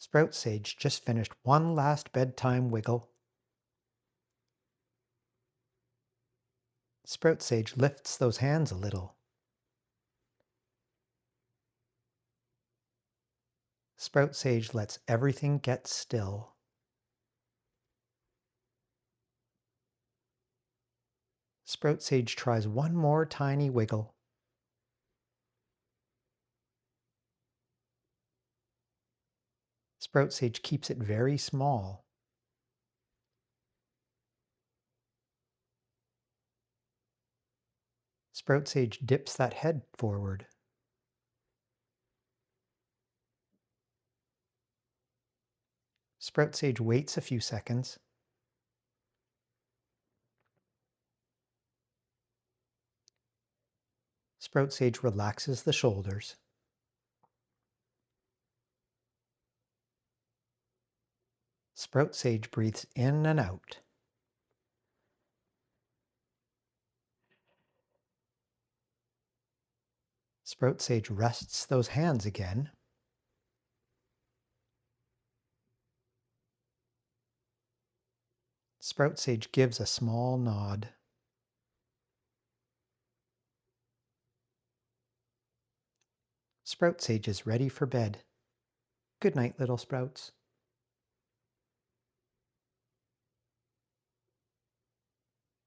Sprout Sage just finished one last bedtime wiggle. Sprout Sage lifts those hands a little. Sprout Sage lets everything get still. Sprout Sage tries one more tiny wiggle. Sprout Sage keeps it very small. Sprout Sage dips that head forward. Sprout Sage waits a few seconds. Sprout Sage relaxes the shoulders. Sprout Sage breathes in and out. Sprout Sage rests those hands again. Sprout Sage gives a small nod. Sprout Sage is ready for bed. Good night, little sprouts.